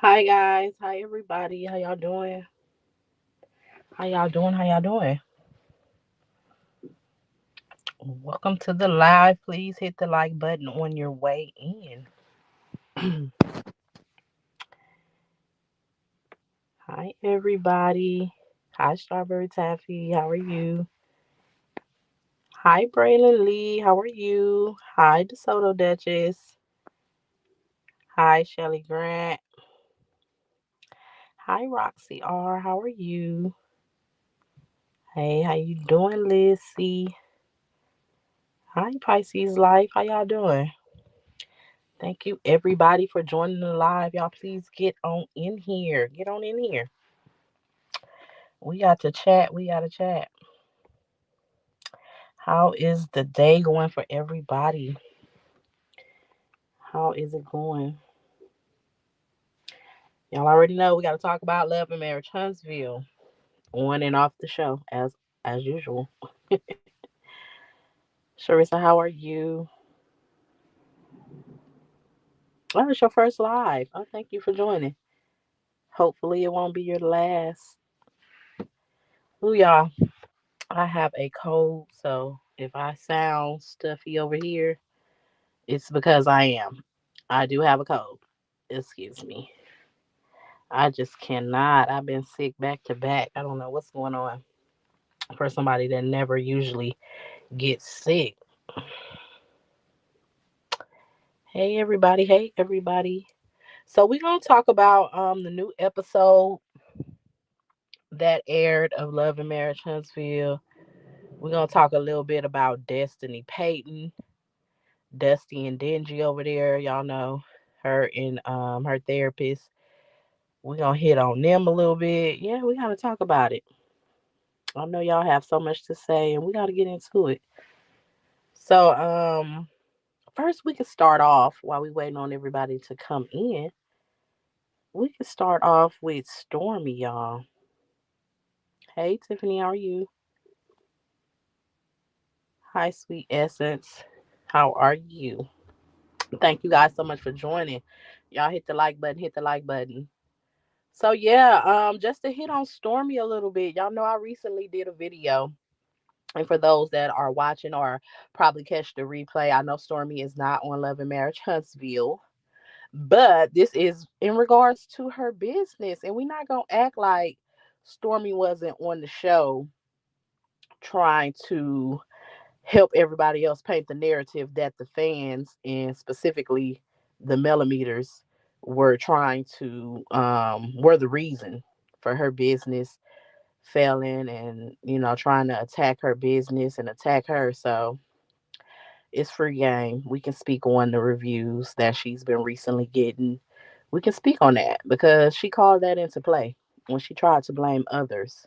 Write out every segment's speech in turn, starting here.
Hi guys, hi everybody. How y'all doing? How y'all doing? How y'all doing? Welcome to the live. Please hit the like button on your way in. Hi everybody. Hi Strawberry Taffy. How are you? Hi Braylon Lee. How are you? Hi DeSoto Duchess. Hi Shelly Grant. Hi Roxy R. How are you? Hey, how you doing, Lizzie? Hi Pisces Life. How y'all doing? Thank you, everybody, for joining the live. Y'all, please get on in here. Get on in here. We got to chat. We got to chat. How is the day going for everybody? How is it going? Y'all already know we got to talk about love and marriage, Huntsville, on and off the show as usual. Sharissa, how are you? Oh, it's your first live. Oh, thank you for joining. Hopefully, it won't be your last. Ooh, y'all, I have a cold, so if I sound stuffy over here, it's because I am. I do have a cold. Excuse me. I just cannot. I've been sick back to back. I don't know what's going on for somebody that never usually gets sick. Hey everybody. Hey everybody. So we're gonna talk about the new episode that aired of Love and Marriage Huntsville. We're gonna talk a little bit about Destiny Payton, Dusty and Dingy over there. Y'all know her and her therapist. We're gonna hit on them a little bit. Yeah, we gotta talk about it. I know y'all have so much to say and we gotta get into it. So first we can start off while we waiting on everybody to come in. We can start off with Stormy, y'all. Hey Tiffany, how are you? Hi, sweet essence. How are you? Thank you guys so much for joining. Y'all hit the like button, hit the like button. So yeah, just to hit on Stormy a little bit, y'all know I recently did a video. And for those that are watching or probably catch the replay, I know Stormy is not on Love and Marriage Huntsville, but this is in regards to her business. And we're not going to act like Stormy wasn't on the show trying to help everybody else paint the narrative that the fans and specifically the millimeters were trying to, were the reason for her business failing and trying to attack her business and attack her. So it's free game. We can speak on the reviews that she's been recently getting. We can speak on that because she called that into play when she tried to blame others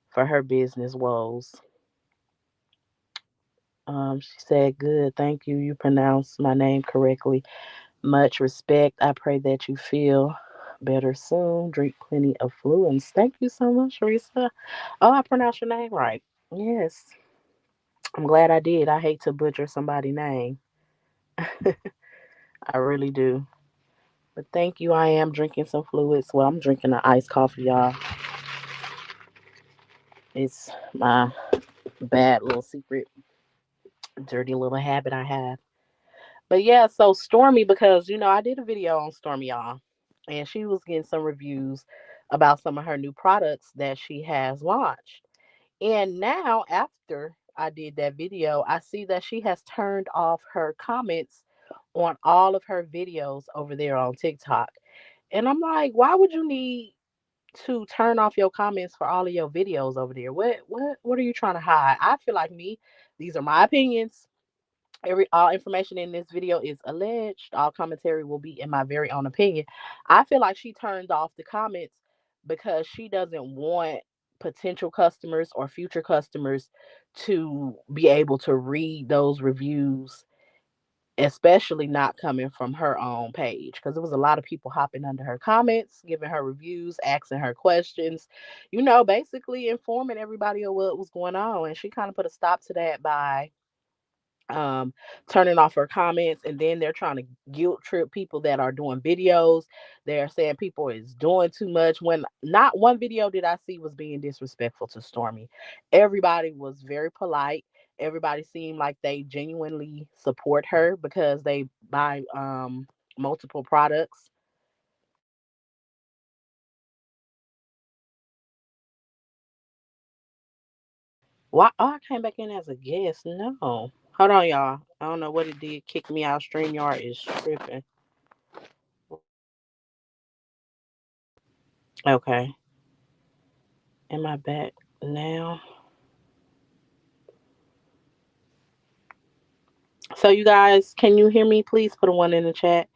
for her business woes. She said, "Good, thank you. You pronounced my name correctly. Much respect. I pray that you feel better soon. Drink plenty of fluids." Thank you so much, Teresa. Oh, I pronounced your name right. Yes, I'm glad I did. I hate to butcher somebody's name. I really do. But thank you. I am drinking some fluids. Well, I'm drinking an iced coffee, y'all. It's my bad little secret, dirty little habit I have. But yeah, so Stormy, because I did a video on Stormy, y'all, and she was getting some reviews about some of her new products that she has launched. And now, after I did that video, I see that she has turned off her comments on all of her videos over there on TikTok. And I'm like, why would you need to turn off your comments for all of your videos over there? What are you trying to hide? I feel like me, these are my opinions. All information in this video is alleged. All commentary will be in my very own opinion. I feel like she turned off the comments because she doesn't want potential customers or future customers to be able to read those reviews, especially not coming from her own page, because there was a lot of people hopping under her comments, giving her reviews, asking her questions, basically informing everybody of what was going on. And she kind of put a stop to that by um turning off her comments, and then they're trying to guilt trip people that are doing videos. They're saying people is doing too much, when not one video did I see was being disrespectful to Stormy. Everybody was very polite. Everybody seemed like they genuinely support her because they buy multiple products. Why? Oh, I came back in as a guest. No, hold on, y'all. I don't know what it did, kick me out. StreamYard is tripping. Okay, am I back now? So you guys, can you hear me? Please put a one in the chat.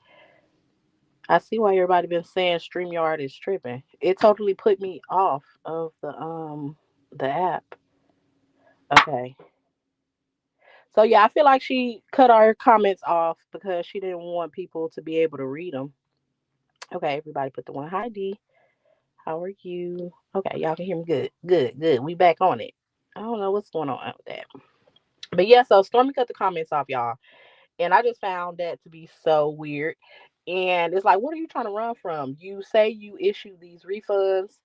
I see why everybody been saying StreamYard is tripping. It totally put me off of the app. Okay. So yeah, I feel like she cut our comments off because she didn't want people to be able to read them. Okay, everybody put the one. Hi D. How are you? Okay, y'all can hear me good. Good, good. We back on it. I don't know what's going on with that. But yeah, so Stormy cut the comments off, y'all. And I just found that to be so weird. And it's like, what are you trying to run from? You say you issue these refunds,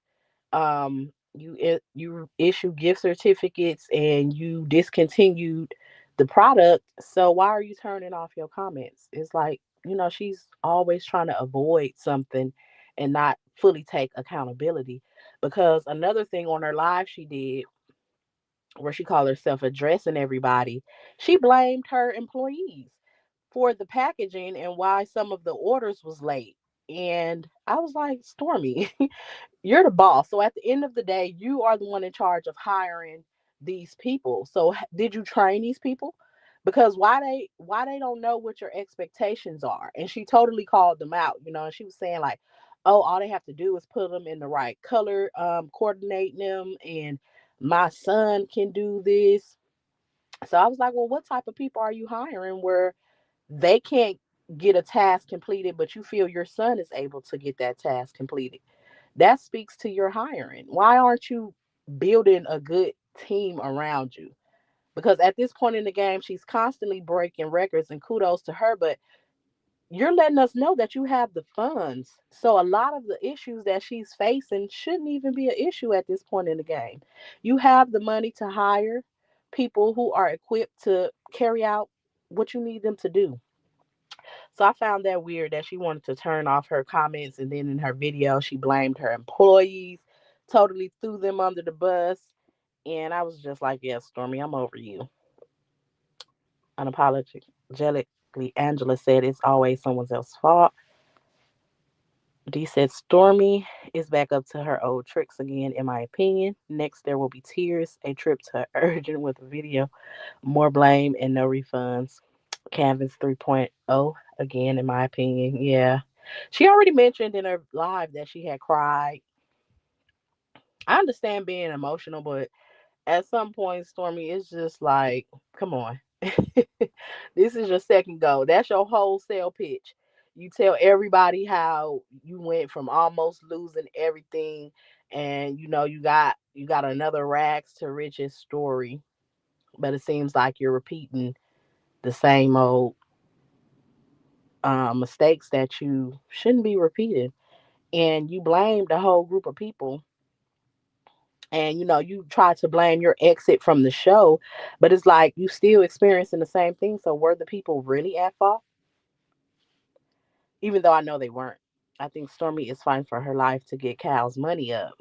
you issue gift certificates, and you discontinued the product. So why are you turning off your comments? It's like, she's always trying to avoid something and not fully take accountability. Because another thing on her live she did, where she called herself addressing everybody, she blamed her employees for the packaging and why some of the orders was late. And I was like, Stormy, you're the boss. So at the end of the day, you are the one in charge of hiring these people. So did you train these people? Because why they don't know what your expectations are? And she totally called them out, and she was saying like, oh, all they have to do is put them in the right color, coordinate them, and my son can do this. So I was like, well, what type of people are you hiring where they can't get a task completed, but you feel your son is able to get that task completed? That speaks to your hiring. Why aren't you building a good team around you? Because at this point in the game, she's constantly breaking records, and kudos to her, but you're letting us know that you have the funds. So a lot of the issues that she's facing shouldn't even be an issue at this point in the game. You have the money to hire people who are equipped to carry out what you need them to do. So I found that weird that she wanted to turn off her comments, and then in her video she blamed her employees, totally threw them under the bus. And I was just like, yeah, Stormy, I'm over you. Unapologetically, Angela said it's always someone else's fault. D said Stormy is back up to her old tricks again, in my opinion. Next, there will be tears, a trip to Urgent with a video, more blame, and no refunds. Canvas 3.0, again, in my opinion. Yeah. She already mentioned in her live that she had cried. I understand being emotional, but at some point, Stormy, it's just like, come on. This is your second go. That's your wholesale pitch. You tell everybody how you went from almost losing everything, and you got another rags to riches story, but it seems like you're repeating the same old mistakes that you shouldn't be repeating. And you blame the whole group of people, and you try to blame your exit from the show, but it's like you still experiencing the same thing. So were the people really at fault? Even though I know they weren't. I think Stormy is fighting for her life to get Cal's money up.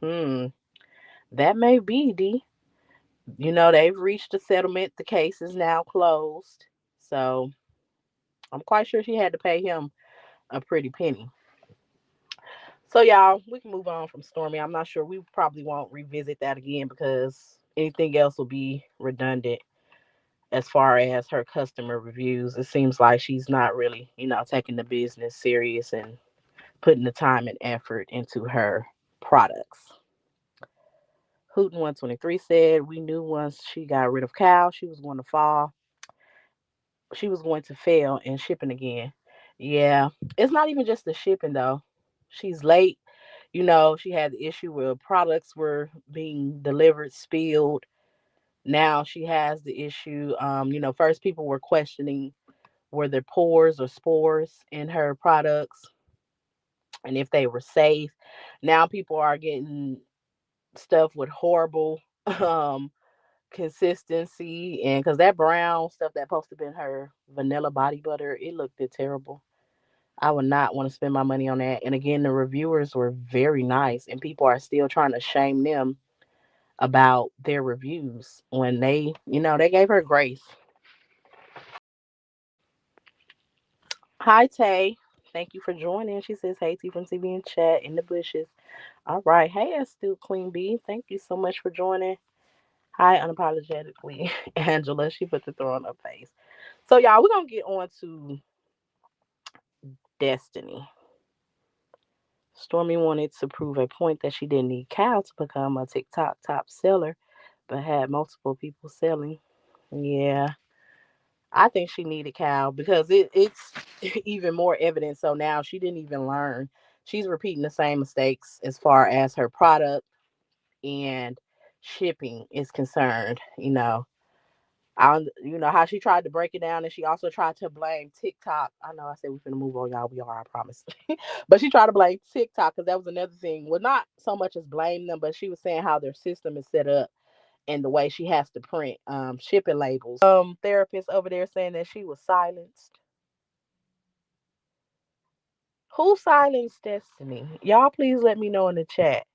Hmm, that may be D. They've reached a settlement. The case is now closed. So I'm quite sure she had to pay him a pretty penny. So y'all, we can move on from Stormy. I'm not sure, we probably won't revisit that again because anything else will be redundant. As far as her customer reviews, it seems like she's not really, taking the business serious and putting the time and effort into her products. Hooten 123 said, we knew once she got rid of Cal, she was going to fall. She was going to fail in shipping again. Yeah, it's not even just the shipping though. She's late. She had the issue where products were being delivered, spilled. Now she has the issue. First people were questioning were there pores or spores in her products and if they were safe. Now people are getting stuff with horrible um consistency, and because that brown stuff that supposed to be in her vanilla body butter, it looked terrible. I would not want to spend my money on that. And again, the reviewers were very nice, and people are still trying to shame them about their reviews when they gave her grace. Hi, Tay. Thank you for joining. She says, hey, T from TV in chat in the bushes. All right. Hey, it's still Queen Bee. Thank you so much for joining. Hi, unapologetically. Angela, she put the throw on her face. So, y'all, we're going to get on to Destiny. Stormy wanted to prove a point that she didn't need Cal to become a TikTok top seller, but had multiple people selling. Yeah, I think she needed Cal because it's even more evident. So now she didn't even learn. She's repeating the same mistakes as far as her product and shipping is concerned. How she tried to break it down, and she also tried to blame TikTok. I know I said we're gonna move on, y'all. We are, I promise. But she tried to blame TikTok because that was another thing. Well, not so much as blame them, but she was saying how their system is set up and the way she has to print shipping labels. Therapist over there saying that she was silenced. Who silenced Destiny? Y'all please let me know in the chat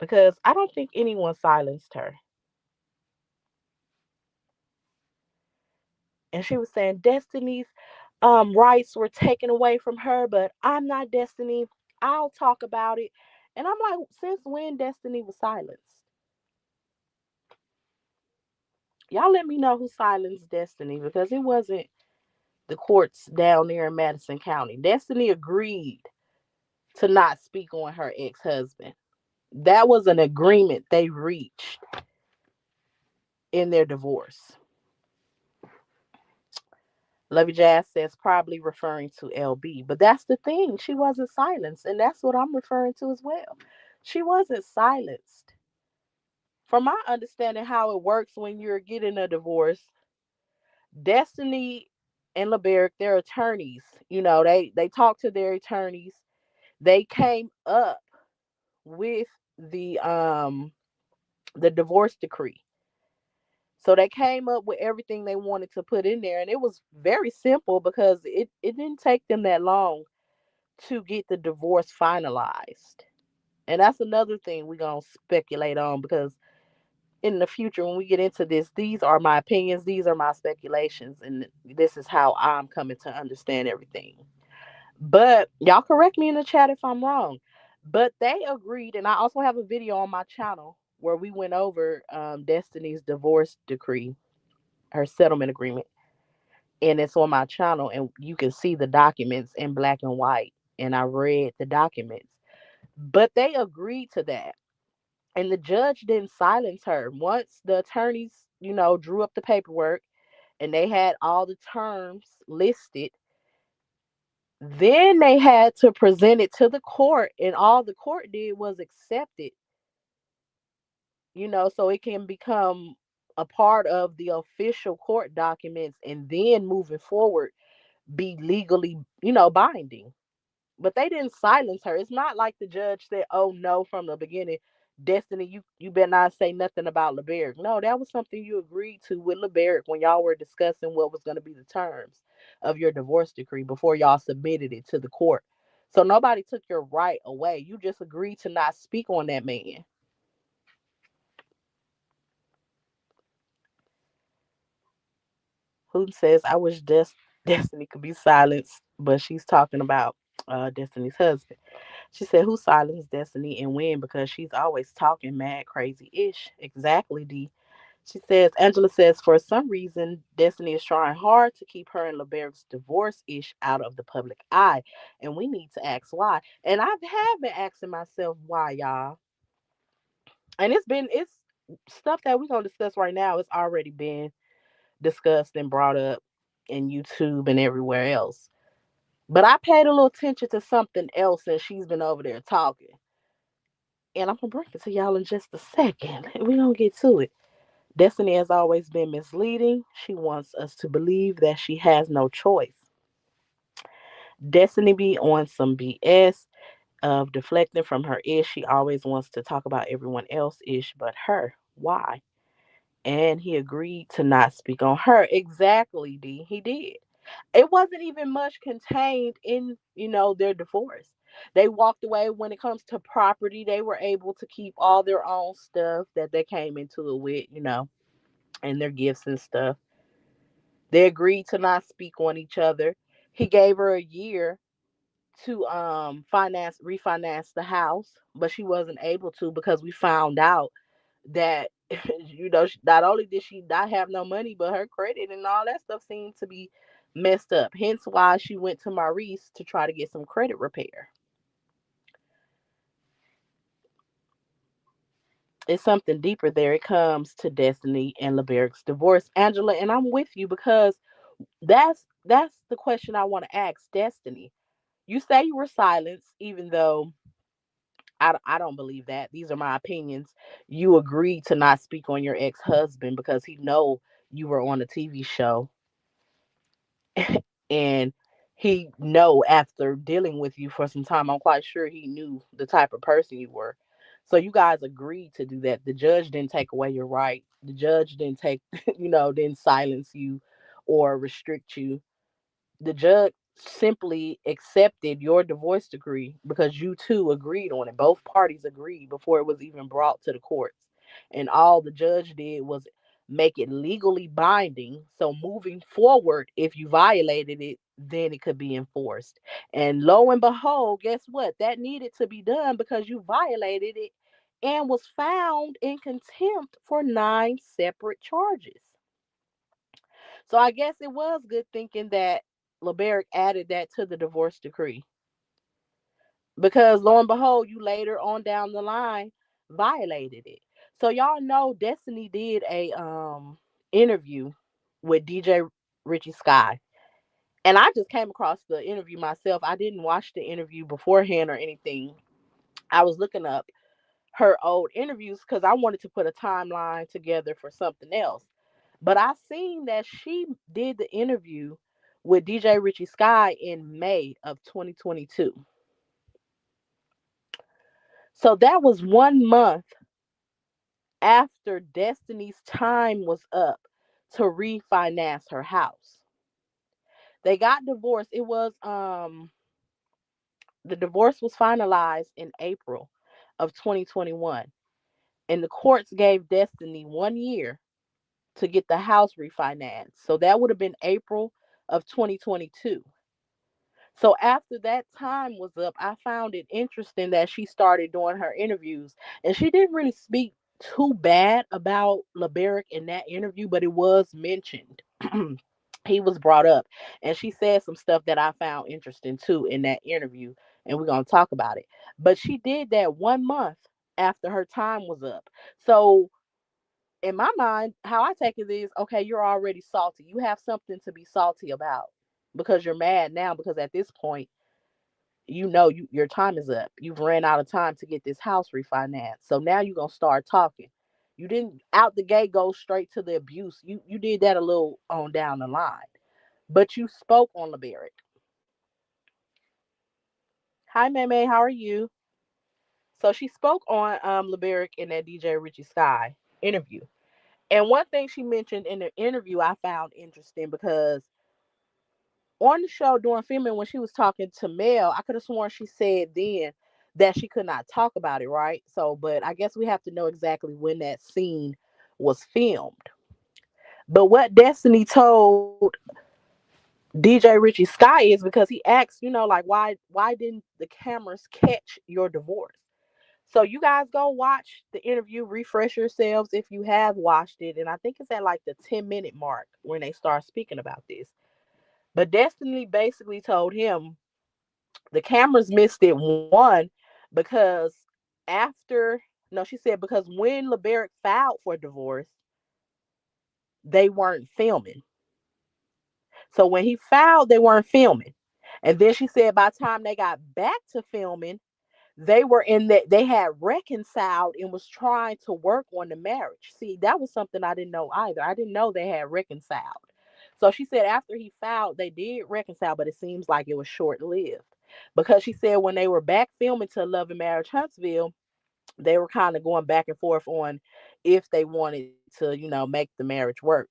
because I don't think anyone silenced her. And she was saying Destiny's rights were taken away from her, but I'm not Destiny. I'll talk about it. And I'm like, since when Destiny was silenced? Y'all let me know who silenced Destiny because it wasn't the courts down there in Madison County. Destiny agreed to not speak on her ex-husband. That was an agreement they reached in their divorce. Lovey Jazz says probably referring to LB, but that's the thing. She wasn't silenced, and that's what I'm referring to as well. She wasn't silenced. From my understanding, how it works when you're getting a divorce, Destiny and LeBerick, their attorneys, they talk to their attorneys. They came up with the divorce decree. So they came up with everything they wanted to put in there, and it was very simple because it didn't take them that long to get the divorce finalized. And that's another thing we're going to speculate on because in the future, when we get into this, these are my opinions, these are my speculations, and this is how I'm coming to understand everything. But y'all correct me in the chat if I'm wrong. But they agreed, and I also have a video on my channel where we went over Destiny's divorce decree, her settlement agreement, and it's on my channel, and you can see the documents in black and white. And I read the documents, but they agreed to that, and the judge didn't silence her. Once the attorneys, drew up the paperwork and they had all the terms listed, then they had to present it to the court, and all the court did was accept it, so it can become a part of the official court documents, and then moving forward be legally, binding. But they didn't silence her. It's not like the judge said, "Oh no," from the beginning. Destiny, you better not say nothing about LeBerick. No, that was something you agreed to with LeBerick when y'all were discussing what was going to be the terms of your divorce decree before y'all submitted it to the court. So nobody took your right away. You just agreed to not speak on that man. Who says, I wish Destiny could be silenced, but she's talking about Destiny's husband. She said, who silenced Destiny and when? Because she's always talking mad crazy ish. Exactly, D. She says, Angela says, for some reason, Destiny is trying hard to keep her and LeBeric's divorce ish out of the public eye. And we need to ask why. And I have been asking myself why, y'all. And it's stuff that we're going to discuss right now. It's already been discussed and brought up in YouTube and everywhere else. But I paid a little attention to something else and she's been over there talking. And I'm gonna bring it to y'all in just a second. We're gonna get to it. Destiny has always been misleading. She wants us to believe that she has no choice. Destiny be on some BS of deflecting from her ish. She always wants to talk about everyone else ish but her. Why? And he agreed to not speak on her. Exactly, D. He did. It wasn't even much contained in, their divorce. They walked away. When it comes to property, they were able to keep all their own stuff that they came into it with, and their gifts and stuff. They agreed to not speak on each other. He gave her a year to refinance the house, but she wasn't able to because we found out that not only did she not have no money, but her credit and all that stuff seemed to be messed up. Hence why she went to Maurice to try to get some credit repair. It's something deeper there. It comes to Destiny and LeBeric's divorce, Angela, and I'm with you because that's the question I want to ask Destiny. You say you were silenced, even though I don't believe that. These are my opinions. You agreed to not speak on your ex-husband because he know you were on a TV show, and he know after dealing with you for some time, I'm quite sure he knew the type of person you were. So you guys agreed to do that. The judge didn't take away your right. The judge didn't take, didn't silence you or restrict you. The judge simply accepted your divorce decree because you two agreed on it. Both parties agreed before it was even brought to the courts. And all the judge did was make it legally binding. So moving forward, if you violated it, then it could be enforced. And lo and behold, guess what? That needed to be done because you violated it and was found in contempt for 9 separate charges. So I guess it was good thinking that LeBerick added that to the divorce decree because lo and behold, you later on down the line violated it. So y'all know Destiny did a interview with DJ Richie Sky. And I just came across the interview myself. I didn't watch the interview beforehand or anything. I was looking up her old interviews because I wanted to put a timeline together for something else. But I seen that she did the interview with DJ Richie Sky in May of 2022. So that was 1 month after Destiny's time was up to refinance her house. They got divorced. It was the divorce was finalized in April of 2021. And the courts gave Destiny 1 year to get the house refinanced. So that would have been April of 2022. So after that time was up, I found it interesting that she started doing her interviews, and she didn't really speak too bad about LeBerick in that interview, but it was mentioned. He was brought up, and she said some stuff that I found interesting too in that interview, and we're gonna talk about it. But she did that 1 month after her time was up. So in my mind, how I take it is, okay, you're already salty. You have something to be salty about because you're mad now because at this point, your time is up. You've ran out of time to get this house refinanced. So now you're going to start talking. You didn't out the gate go straight to the abuse. You did that a little on down the line. But you spoke on LeBerick. Hi, May. How are you? So she spoke on LeBerick in that DJ Richie Sky interview. And one thing she mentioned in the interview I found interesting because on the show during filming when she was talking to Mel, I could have sworn she said then that she could not talk about it, right? So, but I guess we have to know exactly when that scene was filmed. But what Destiny told DJ Richie Sky is because he asked, like why didn't the cameras catch your divorce? So you guys go watch the interview, refresh yourselves if you have watched it. And I think it's at like the 10-minute mark when they start speaking about this. But Destiny basically told him the cameras missed it one because after no, she said because when LeBerick filed for divorce, they weren't filming. So when he filed, they weren't filming. And then she said by the time they got back to filming, they were in that they had reconciled and was trying to work on the marriage. See, that was something I didn't know either. I didn't know they had reconciled. So she said after he filed, they did reconcile, but it seems like it was short lived. Because she said when they were back filming to Love and Marriage Huntsville, they were kind of going back and forth on if they wanted to, make the marriage work.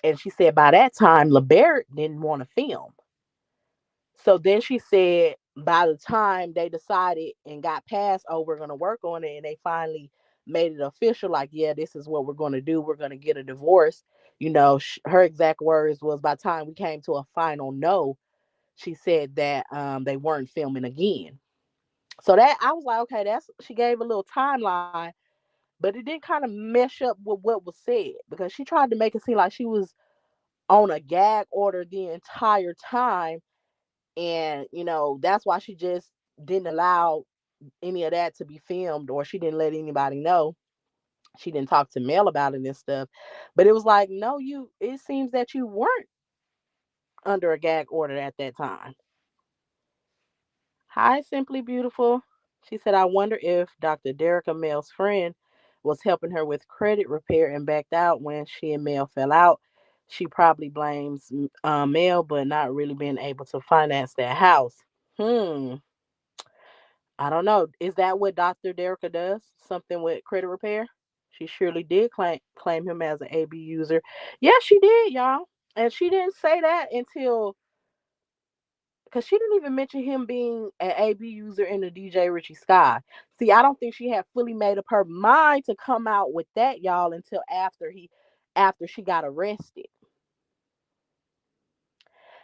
And she said by that time, LeBaron didn't want to film. So then she said by the time they decided and got past, oh, we're going to work on it, and they finally made it official, like, yeah, this is what we're going to do. We're going to get a divorce. Her exact words was by the time we came to a final no, she said that they weren't filming again. So that I was like, okay, she gave a little timeline, but it did kind of mesh up with what was said because she tried to make it seem like she was on a gag order the entire time. And, that's why she just didn't allow any of that to be filmed, or she didn't let anybody know. She didn't talk to Mel about it and stuff. But it was like, no, it seems that you weren't under a gag order at that time. Hi, Simply Beautiful. She said, I wonder if Dr. Derica, Mel's friend, was helping her with credit repair and backed out when she and Mel fell out. She probably blames Mel, but not really being able to finance that house. Hmm. I don't know. Is that what Dr. Derica does? Something with credit repair? She surely did claim him as an AB user. Yeah, she did, y'all. And she didn't say that until because she didn't even mention him being an AB user in the DJ Richie Sky. See, I don't think she had fully made up her mind to come out with that, y'all, until after she got arrested.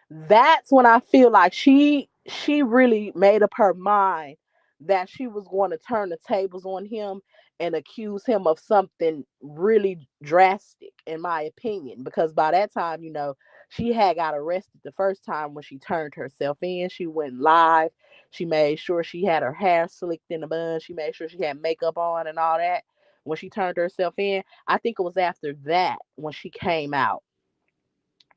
That's when I feel like she really made up her mind that she was going to turn the tables on him and accuse him of something really drastic, in my opinion, because by that time, she had got arrested the first time when she turned herself in. She went live. She made sure she had her hair slicked in a bun. She made sure she had makeup on and all that when she turned herself in. I think it was after that when she came out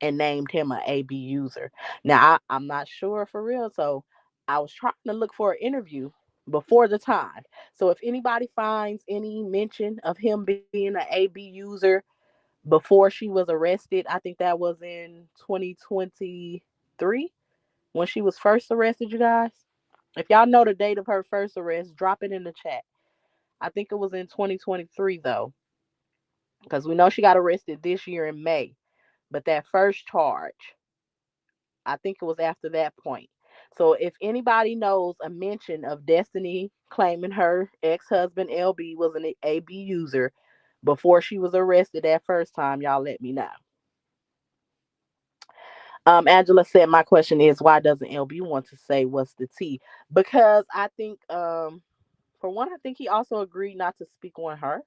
and named him a AB user. Now I'm not sure for real, so I was trying to look for an interview before the time. So if anybody finds any mention of him being an AB user before she was arrested, I think that was in 2023 when she was first arrested, you guys. If y'all know the date of her first arrest, drop it in the chat. I think it was in 2023 though, because we know she got arrested this year in May. But that first charge, I think it was after that point. So if anybody knows a mention of Destiny claiming her ex-husband LB was an AB user before she was arrested that first time, y'all let me know. Angela said, my question is, why doesn't LB want to say what's the tea? Because I think, for one, I think he also agreed not to speak on her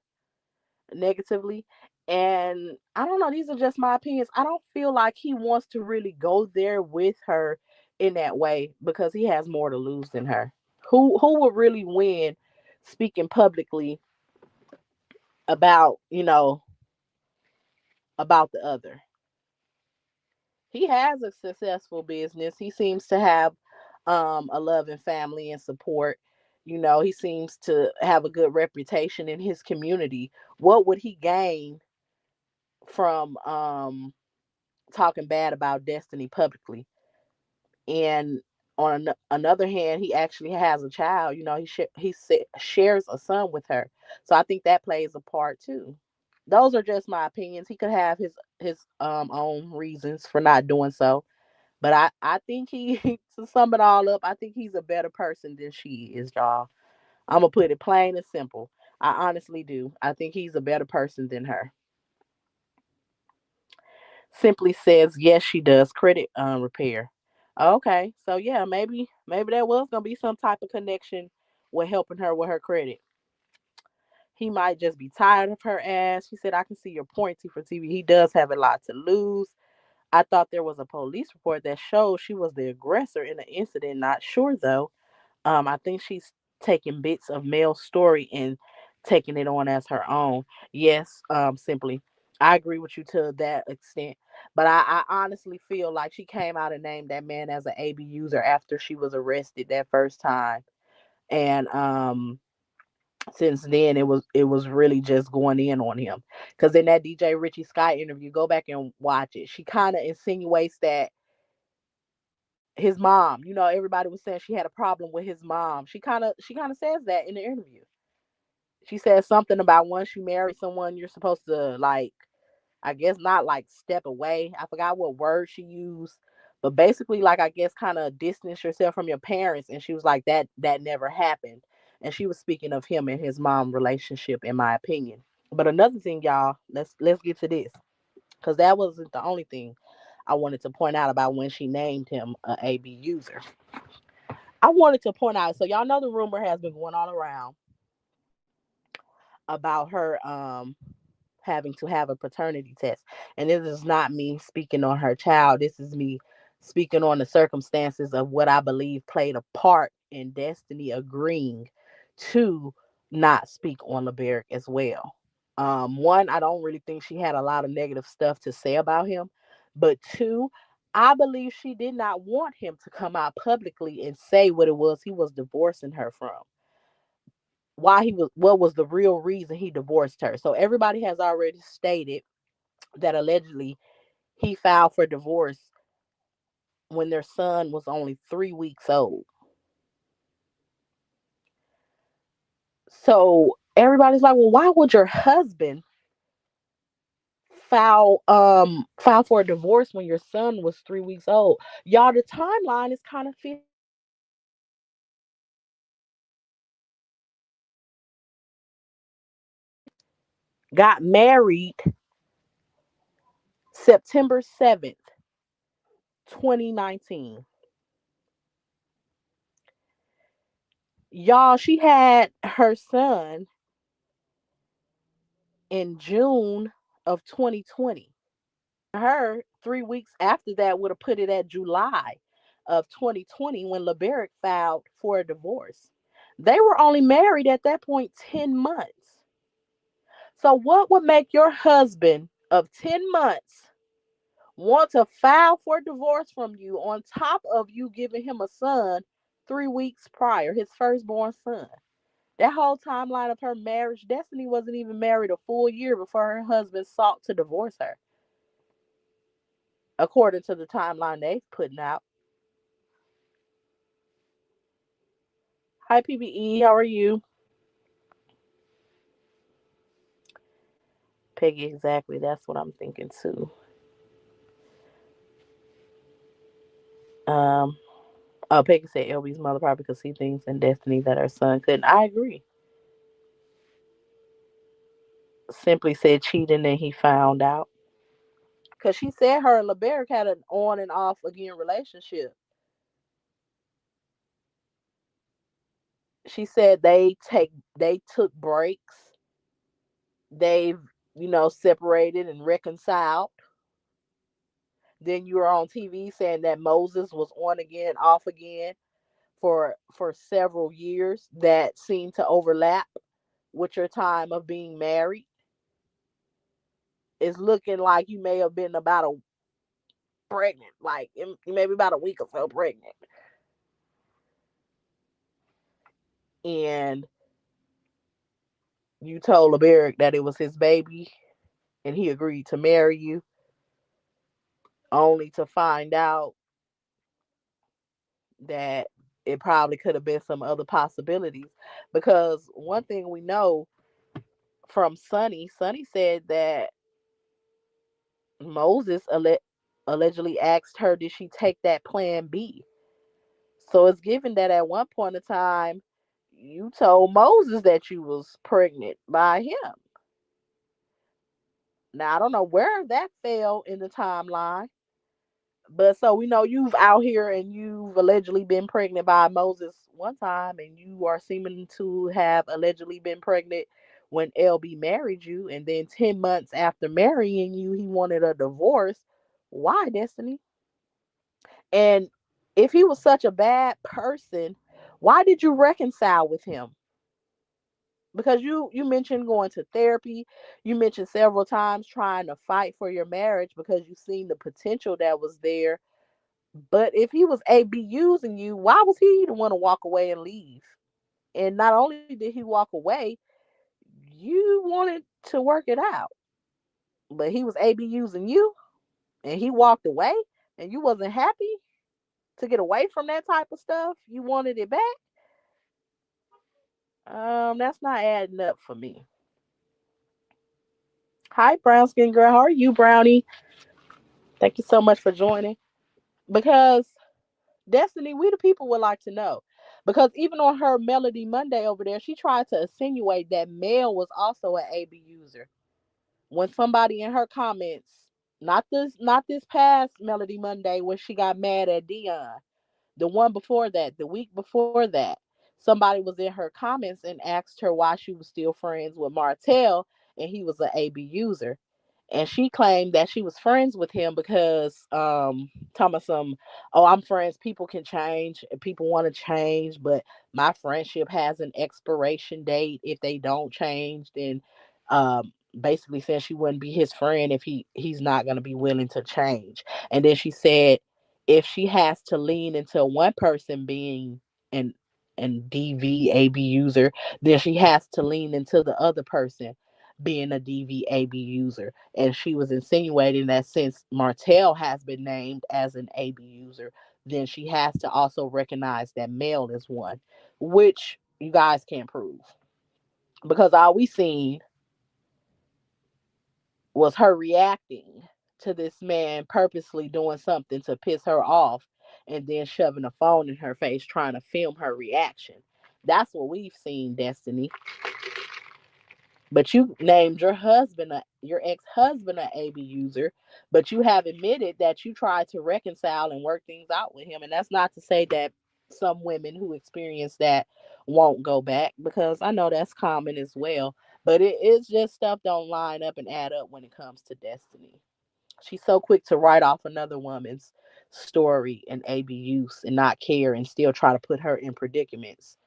negatively. And I don't know, these are just my opinions. I don't feel like he wants to really go there with her in that way because he has more to lose than her. Who will really win speaking publicly about, about the other? He has a successful business. He seems to have a loving family and support. He seems to have a good reputation in his community. What would he gain from talking bad about Destiny publicly? And on another hand, he actually has a child. Shares a son with her, so I think that plays a part too. Those are just my opinions. He could have his own reasons for not doing so, but I think he to sum it all up, I think he's a better person than she is, y'all. I'm gonna put it plain and simple. I honestly do. I think he's a better person than her. Simply says yes, she does credit repair. Okay, so yeah, maybe there was gonna be some type of connection with helping her with her credit. He might just be tired of her ass. She said, I can see your point, T for TV. He does have a lot to lose. I thought there was a police report that showed she was the aggressor in the incident. Not sure though. I think she's taking bits of Mel's story and taking it on as her own. Yes, simply. I agree with you to that extent. But I honestly feel like she came out and named that man as an AB user after she was arrested that first time. And since then it was really just going in on him. Because in that DJ Richie Sky interview, go back and watch it. She kind of insinuates that his mom, everybody was saying she had a problem with his mom. She kind of says that in the interview. She says something about once you marry someone, you're supposed to, like, I guess not like step away. I forgot what word she used, but basically, like, I guess kind of distance yourself from your parents. And she was like, that never happened. And she was speaking of him and his mom relationship, in my opinion. But another thing, y'all, let's get to this, because that wasn't the only thing I wanted to point out about when she named him a AB user. I wanted to point out, so y'all know the rumor has been going on around about her having to have a paternity test. And this is not me speaking on her child. This is me speaking on the circumstances of what I believe played a part in Destiny agreeing to not speak on LeBerick as well. One, I don't really think she had a lot of negative stuff to say about him. But two, I believe she did not want him to come out publicly and say what it was he was divorcing her from. Why he was, what was the real reason he divorced her. So everybody has already stated that allegedly he filed for divorce when their son was only 3 weeks old. So everybody's like, well, why would your husband file for a divorce when your son was 3 weeks old? Y'all, the timeline is kind of 50-50. Got married September 7th, 2019. Y'all, she had her son in June of 2020. Her 3 weeks after that would have put it at July of 2020 when LeBerick filed for a divorce. They were only married at that point 10 months. So, what would make your husband of 10 months want to file for divorce from you on top of you giving him a son 3 weeks prior, his firstborn son? That whole timeline of her marriage, Destiny wasn't even married a full year before her husband sought to divorce her, according to the timeline they putting out. Hi, PBE. How are you? Peggy, exactly. That's what I'm thinking too. Um, oh, Peggy said LB's mother probably could see things in Destiny that her son couldn't. I agree. Simply said cheating and he found out. Because she said her and LeBerick had an on and off again relationship. She said they took breaks. They've, separated and reconciled. Then you were on TV saying that Moses was on again, off again for several years that seemed to overlap with your time of being married. It's looking like you may have been about a pregnant, like maybe about a week or so pregnant, and you told LeBerick that it was his baby, and he agreed to marry you, only to find out that it probably could have been some other possibilities. Because one thing we know from Sonny said that Moses allegedly asked her, did she take that plan B? So it's given that at one point in time, you told Moses that you was pregnant by him. Now, I don't know where that fell in the timeline, but so we know you've out here and you've allegedly been pregnant by Moses one time, and you are seeming to have allegedly been pregnant when LB married you, and then 10 months after marrying you, he wanted a divorce. Why, Destiny? And if he was such a bad person, why did you reconcile with him? Because you mentioned going to therapy. You mentioned several times trying to fight for your marriage because you seen the potential that was there. But if he was AB using you, why was he the one to walk away and leave? And not only did he walk away, you wanted to work it out, but he was AB using you, and he walked away, and you wasn't happy to get away from that type of stuff. You wanted it back. That's not adding up for me. Hi, brown skin girl. How are you, Brownie? Thank you so much for joining. Because Destiny, we the people would like to know. Because even on her Melody Monday over there, she tried to insinuate that Mel was also an AB user. When somebody in her comments, not this past Melody Monday when she got mad at Dion, the one before that, the week before that, somebody was in her comments and asked her why she was still friends with Martell and he was an AB user. And she claimed that she was friends with him because talking about some, oh, I'm friends, people can change, people want to change, but my friendship has an expiration date. If they don't change, then basically said she wouldn't be his friend if he's not going to be willing to change. And then she said if she has to lean into one person being an DVAB user, then she has to lean into the other person being a DVAB user. And she was insinuating that since Martell has been named as an AB user, then she has to also recognize that Mel is one, which you guys can't prove. Because all we seen was her reacting to this man purposely doing something to piss her off and then shoving a phone in her face trying to film her reaction. That's what we've seen, Destiny. But you named your ex-husband a AB user, but you have admitted that you tried to reconcile and work things out with him. And that's not to say that some women who experience that won't go back, because I know that's common as well. But it's just stuff don't line up and add up when it comes to Destiny. She's so quick to write off another woman's story and AB use and not care and still try to put her in predicaments.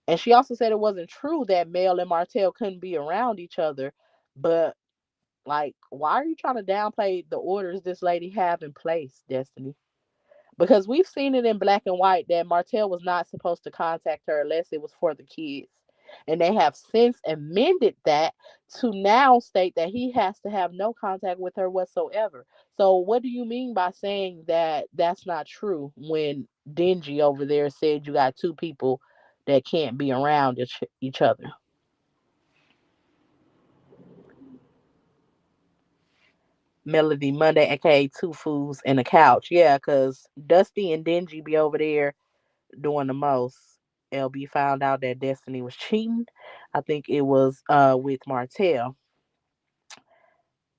And she also said it wasn't true that Mel and Martell couldn't be around each other. But like, why are you trying to downplay the orders this lady have in place, Destiny? Because we've seen it in black and white that Martell was not supposed to contact her unless it was for the kids. And they have since amended that to now state that he has to have no contact with her whatsoever. So, what do you mean by saying that that's not true when Dingy over there said you got two people that can't be around each other? Melody Monday, aka Two Fools and a Couch. Yeah, because Dusty and Dingy be over there doing the most. LB found out that Destiny was cheating. I think it was with Martell.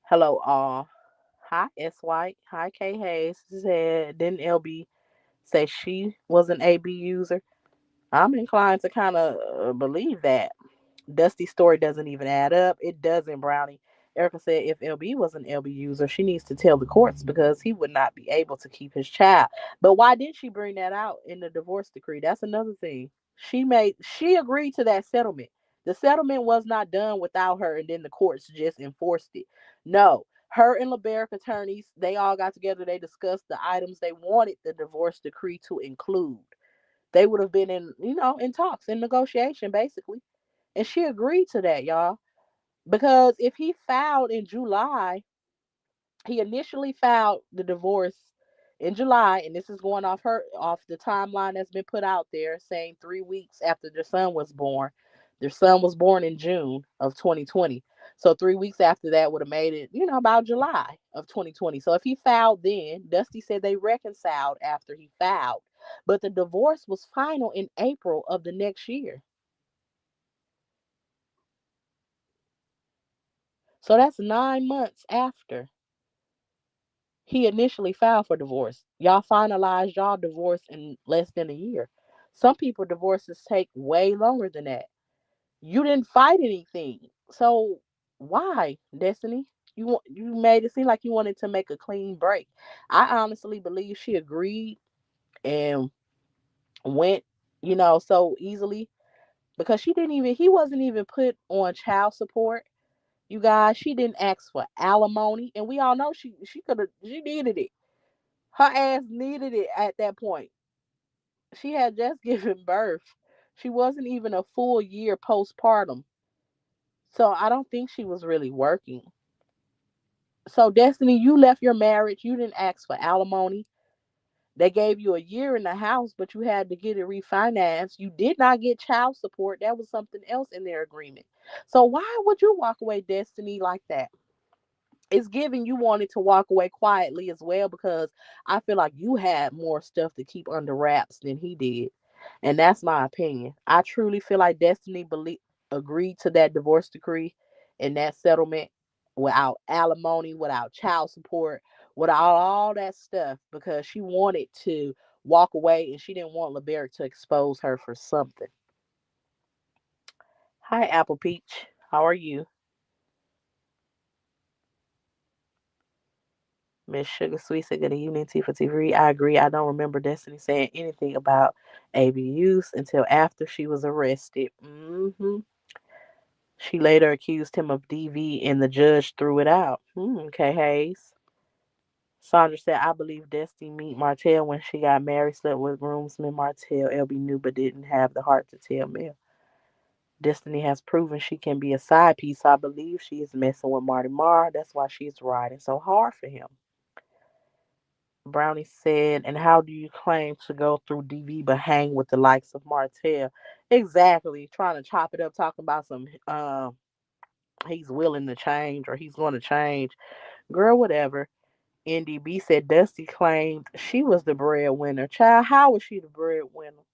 Hello all. Hi S White. Hi K Hayes. Said didn't LB say she was an AB user? I'm inclined to kind of believe that. Dusty's story doesn't even add up. It doesn't, Brownie. Erica said if LB was an LB user, she needs to tell the courts because he would not be able to keep his child. But why didn't she bring that out in the divorce decree? That's another thing. She agreed to that settlement. The settlement was not done without her, and then the courts just enforced it. No, her and LeBerick attorneys, they all got together. They discussed the items they wanted the divorce decree to include. They would have been in talks, in negotiation, basically. And she agreed to that, y'all. Because if he filed in July, he initially filed the divorce in July, and this is going off the timeline that's been put out there, saying 3 weeks after their son was born. Their son was born in June of 2020. So 3 weeks after that would have made it, about July of 2020. So if he filed then, Dusty said they reconciled after he filed. But the divorce was final in April of the next year. So that's 9 months after he initially filed for divorce. Y'all finalized y'all divorce in less than a year. Some people divorces take way longer than that. You didn't fight anything. So why, Destiny? You made it seem like you wanted to make a clean break. I honestly believe she agreed and went, so easily because he wasn't even put on child support. You guys, she didn't ask for alimony, and we all know she needed it. Her ass needed it at that point. She had just given birth. She wasn't even a full year postpartum. So I don't think she was really working. So Destiny, you left your marriage. You didn't ask for alimony. They gave you a year in the house, but you had to get it refinanced. You did not get child support. That was something else in their agreement. So why would you walk away, Destiny, like that? It's giving you wanted to walk away quietly as well, because I feel like you had more stuff to keep under wraps than he did. And that's my opinion. I truly feel like Destiny agreed to that divorce decree and that settlement without alimony, without child support, without all that stuff, because she wanted to walk away and she didn't want LeBerick to expose her for something. Hi, Apple Peach. How are you? Miss Sugar Sweet said, good evening, T for TV. I agree. I don't remember Destiny saying anything about ABUs until after she was arrested. She later accused him of DV and the judge threw it out. Okay, Hayes. Sandra said, I believe Destiny meet Martell when she got married, slept with groomsman Martell. LB knew but didn't have the heart to tell Mel. Destiny has proven she can be a side piece. I believe she is messing with Marty Marr. That's why she's riding so hard for him. Brownie said, and how do you claim to go through DV but hang with the likes of Martell? Exactly. Trying to chop it up, talking about some he's willing to change or he's going to change. Girl, whatever. NDB said Dusty claimed she was the breadwinner. Child, how was she the breadwinner?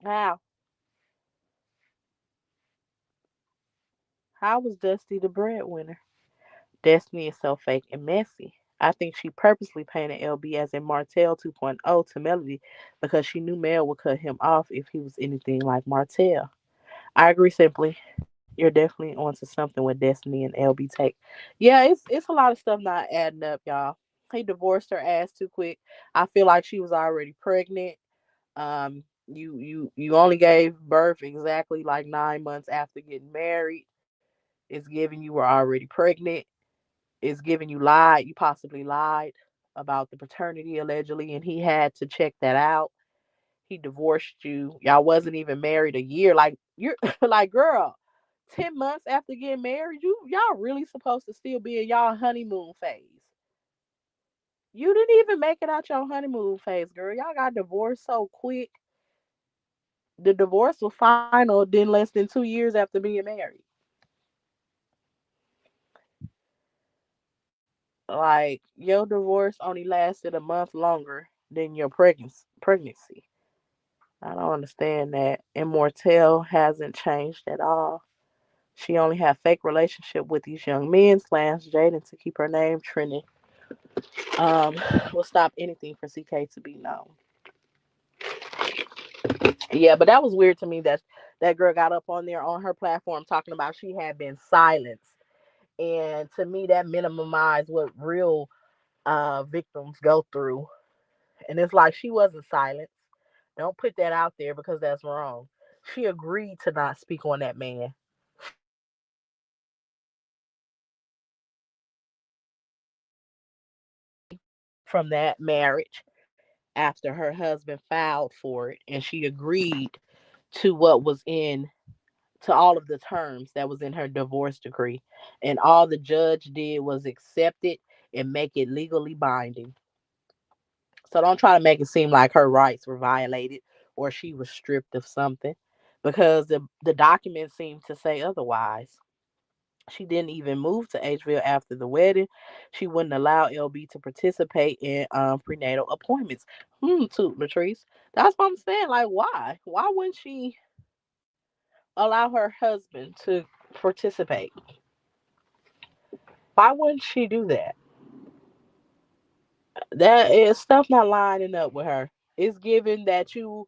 How? How was Dusty the breadwinner? Destiny is so fake and messy. I think she purposely painted LB as a Martell 2.0 to Melody because she knew Mel would cut him off if he was anything like Martell. I agree simply. You're definitely onto something with Destiny and LB take. Yeah, it's a lot of stuff not adding up, y'all. He divorced her ass too quick. I feel like she was already pregnant. You only gave birth exactly like 9 months after getting married. It's given you were already pregnant. It's given you lied. You possibly lied about the paternity allegedly, and he had to check that out. He divorced you. Y'all wasn't even married a year. Like you're like, girl, 10 months after getting married, y'all really supposed to still be in y'all honeymoon phase. You didn't even make it out your honeymoon phase, girl. Y'all got divorced so quick. The divorce was final then less than 2 years after being married. Like your divorce only lasted a month longer than your pregnancy. I don't understand that. And Mortel hasn't changed at all. She only had fake relationship with these young men slash Jaden to keep her name trending. Um, will stop anything for CK to be known. Yeah, but that was weird to me that that girl got up on there on her platform talking about she had been silenced. And to me that minimized what real victims go through. And it's like she wasn't silenced. Don't put that out there because that's wrong. She agreed to not speak on that man. She agreed to not speak on that man. She agreed from that marriage after her husband filed for it, and she agreed to what was in to all of the terms that was in her divorce decree, and all the judge did was accept it and make it legally binding. So don't try to make it seem like her rights were violated or she was stripped of something, because the documents seem to say otherwise. She didn't even move to Hville after the wedding. She wouldn't allow LB to participate in prenatal appointments. Too, Latrice. That's what I'm saying. Like, why? Why wouldn't she allow her husband to participate? Why wouldn't she do that? That is stuff not lining up with her. It's given that you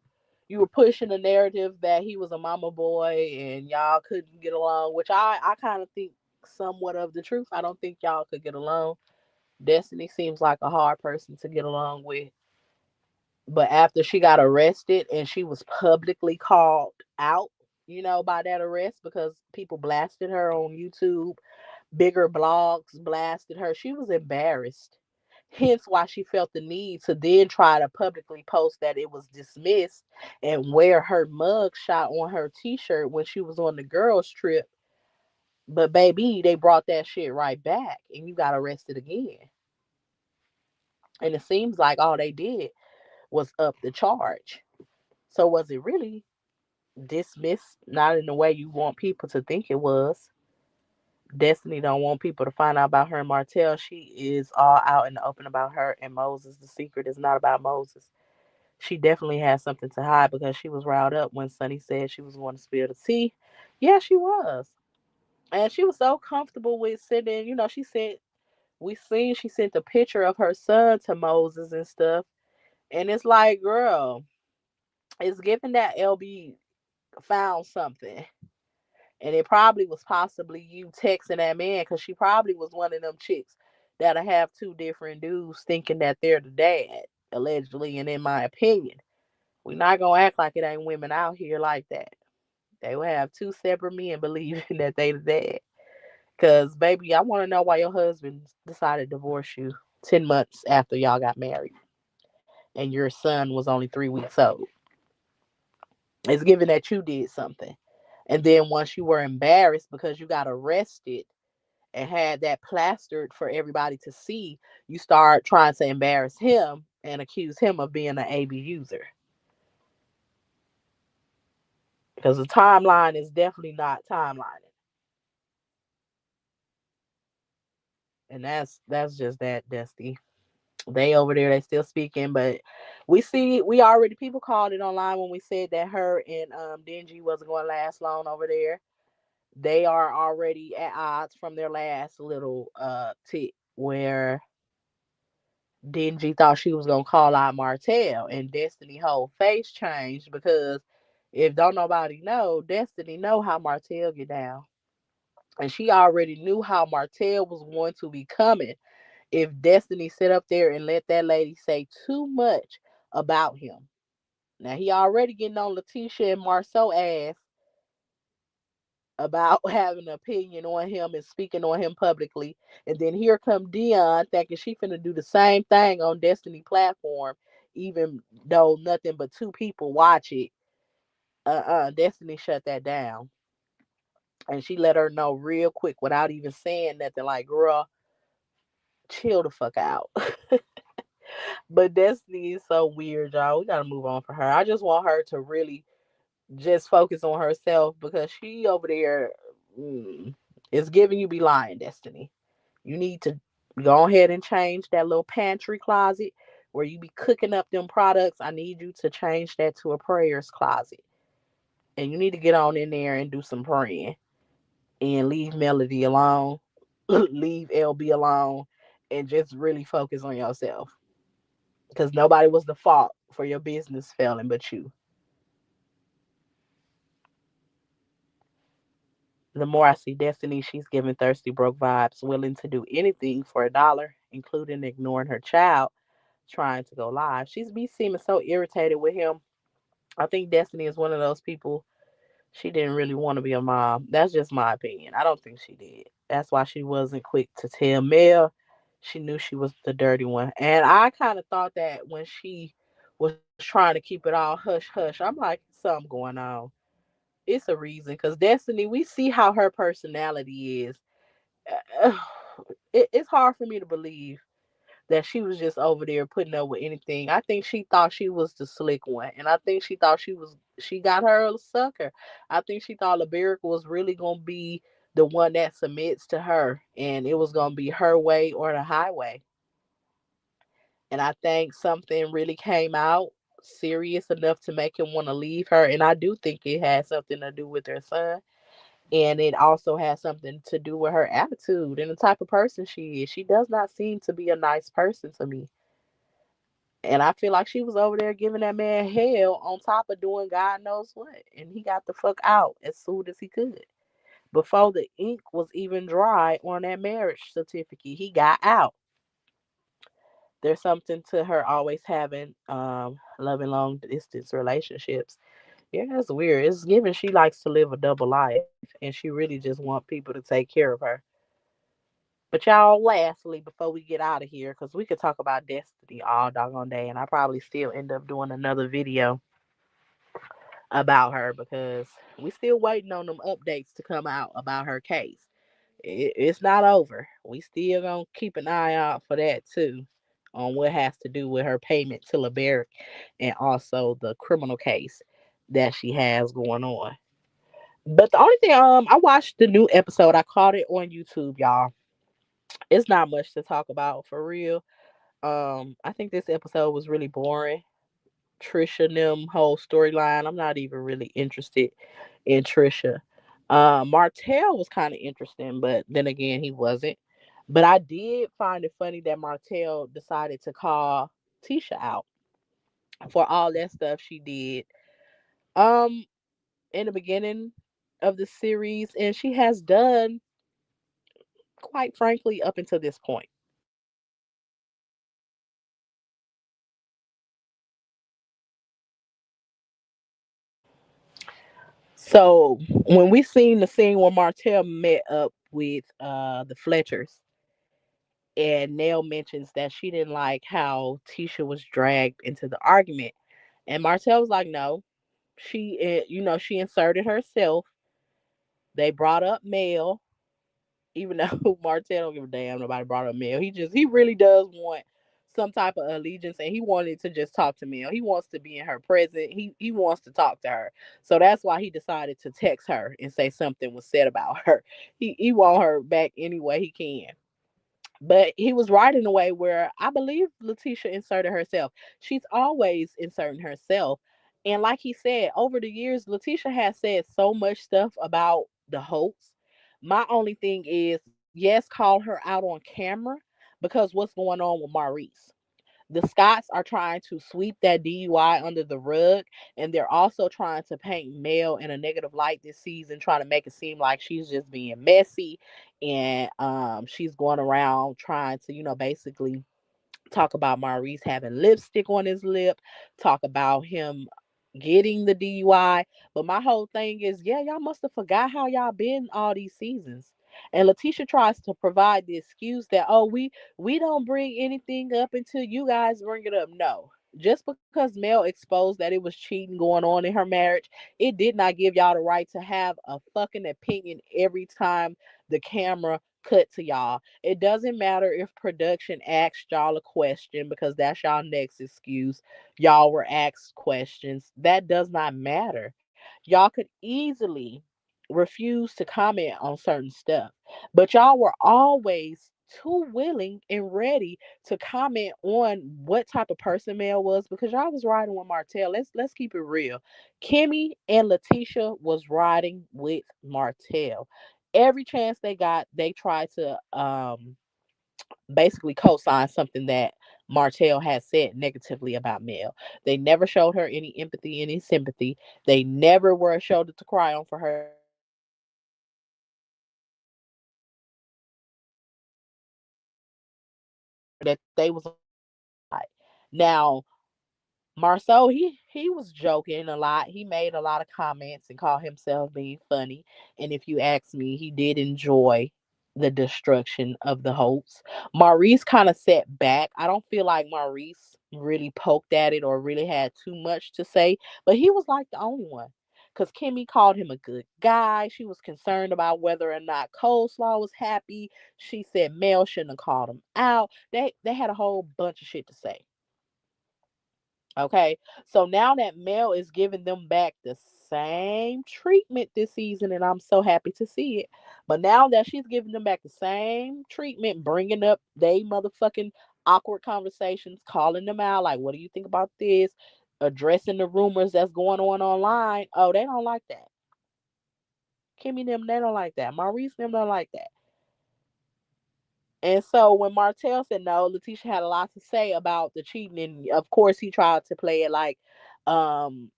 were pushing the narrative that he was a mama boy and y'all couldn't get along, which I kind of think somewhat of the truth. I don't think y'all could get along. Destiny seems like a hard person to get along with. But after she got arrested and she was publicly called out, by that arrest because people blasted her on YouTube, bigger blogs blasted her. She was embarrassed. Hence why she felt the need to then try to publicly post that it was dismissed and wear her mug shot on her t-shirt when she was on the girls trip. But baby, they brought that shit right back and you got arrested again. And it seems like all they did was up the charge. So was it really dismissed? Not in the way you want people to think it was. Destiny don't want people to find out about her and Martell. She is all out in the open about her and Moses. The secret is not about Moses. She definitely had something to hide because she was riled up when Sonny said she was going to spill the tea. Yeah, she was. And she was so comfortable with sending, she sent, we seen she sent a picture of her son to Moses and stuff. And it's like, girl, it's given that LB found something. And it probably was possibly you texting that man because she probably was one of them chicks that'll have two different dudes thinking that they're the dad, allegedly. And in my opinion, we're not going to act like it ain't women out here like that. They will have two separate men believing that they the dad. Because, baby, I want to know why your husband decided to divorce you 10 months after y'all got married and your son was only 3 weeks old. It's given that you did something. And then once you were embarrassed because you got arrested and had that plastered for everybody to see, you start trying to embarrass him and accuse him of being an AB user. Because the timeline is definitely not timelining. And that's just that, Dusty. They over there, they still speaking, but we already, people called it online when we said that her and Dingy wasn't going to last long over there. They are already at odds from their last little tick where Dingy thought she was gonna call out Martell, and Destiny whole face changed because if don't nobody know, Destiny know how Martell get down, and she already knew how Martell was going to be coming if Destiny sit up there and let that lady say too much about him. Now he already getting on Letitia and Marceau ass about having an opinion on him and speaking on him publicly. And then here come Dion thinking she finna do the same thing on Destiny platform, even though nothing but two people watch it. Destiny shut that down. And she let her know real quick without even saying nothing, like, girl, chill the fuck out. But Destiny is so weird, y'all. We gotta move on for her. I just want her to really just focus on herself because she over there is giving you be lying, Destiny. You need to go ahead and change that little pantry closet where you be cooking up them products. I need you to change that to a prayers closet. And you need to get on in there and do some praying and leave Melody alone, leave LB alone, and just really focus on yourself. Because nobody was the fault for your business failing but you. The more I see Destiny, she's giving thirsty broke vibes, willing to do anything for $1, including ignoring her child trying to go live. She's be seeming so irritated with him. I think Destiny is one of those people. She didn't really want to be a mom. That's just my opinion. I don't think she did. That's why she wasn't quick to tell Mel. She knew she was the dirty one. And I kind of thought that when she was trying to keep it all hush hush, I'm like, something going on. It's a reason. Because Destiny, we see how her personality is. It's hard for me to believe that she was just over there putting up with anything. I think she thought she was the slick one, and I think she thought she got her a sucker. I think she thought Liberica was really gonna be the one that submits to her, and it was gonna be her way or the highway. And I think something really came out serious enough to make him want to leave her, and I do think it had something to do with her son. And it also has something to do with her attitude and the type of person she is. She does not seem to be a nice person to me. And I feel like she was over there giving that man hell on top of doing God knows what. And he got the fuck out as soon as he could. Before the ink was even dry on that marriage certificate, he got out. There's something to her always having loving long distance relationships. Yeah, that's weird. It's given she likes to live a double life and she really just want people to take care of her. But y'all, lastly, before we get out of here, because we could talk about Destiny all doggone day, and I probably still end up doing another video about her because we still waiting on them updates to come out about her case. It's not over. We still gonna keep an eye out for that too, on what has to do with her payment to LeBerick and also the criminal case that she has going on. But the only thing, I watched the new episode. I caught it on YouTube, y'all. It's not much to talk about for real. I think this episode was really boring. Trisha and them whole storyline. I'm not even really interested in Trisha. Martell was kind of interesting, but then again, he wasn't. But I did find it funny that Martell decided to call Tisha out for all that stuff she did. Um, in the beginning of the series, and she has done, quite frankly, up until this point. So when we seen the scene where Martell met up with the Fletchers, and Nell mentions that she didn't like how Tisha was dragged into the argument, and Martell was like, "No, she inserted herself. They brought up Mel, even though Martell don't give a damn. Nobody brought up Mel. He really does want some type of allegiance, and he wanted to just talk to Mel. He wants to be in her present. He wants to talk to her. So that's why he decided to text her and say something was said about her. He want her back any way he can. But he was right in a way where I believe Letitia inserted herself. She's always inserting herself. And like he said, over the years, Letitia has said so much stuff about the hoax. My only thing is, yes, call her out on camera, because what's going on with Maurice? The Scots are trying to sweep that DUI under the rug, and they're also trying to paint Mel in a negative light this season, trying to make it seem like she's just being messy, and she's going around trying to, basically talk about Maurice having lipstick on his lip, talk about him getting the DUI. But my whole thing is, yeah, y'all must have forgot how y'all been all these seasons. And Letitia tries to provide the excuse that, oh, we don't bring anything up until you guys bring it up. No. Just because Mel exposed that it was cheating going on in her marriage, it did not give y'all the right to have a fucking opinion every time the camera cut to y'all. It doesn't matter if production asked y'all a question, because that's y'all next excuse. Y'all were asked questions. That does not matter. Y'all could easily refuse to comment on certain stuff, but y'all were always too willing and ready to comment on what type of person Mel was, because y'all was riding with Martell. Let's keep it real. Kimmy and Letitia was riding with Martell. Every chance they got, they tried to basically co-sign something that Martell has said negatively about Mel. They never showed her any empathy, any sympathy. They never were a shoulder to cry on for her. They always made it seem like that they was on her side. Now, Marceau, he was joking a lot. He made a lot of comments and called himself being funny. And if you ask me, he did enjoy the destruction of the hopes. Maurice kind of sat back. I don't feel like Maurice really poked at it or really had too much to say, but he was like the only one. Because Kimmy called him a good guy. She was concerned about whether or not Coleslaw was happy. She said Mel shouldn't have called him out. They had a whole bunch of shit to say. Okay. So now that Mel is giving them back the same treatment this season, and I'm so happy to see it. But now that she's giving them back the same treatment, bringing up they motherfucking awkward conversations, calling them out, like, what do you think about this? Addressing the rumors that's going on online. Oh, they don't like that. Kimmy them, they don't like that. Maurice them don't like that. And so when Martell said no, Letitia had a lot to say about the cheating, and of course he tried to play it like, um,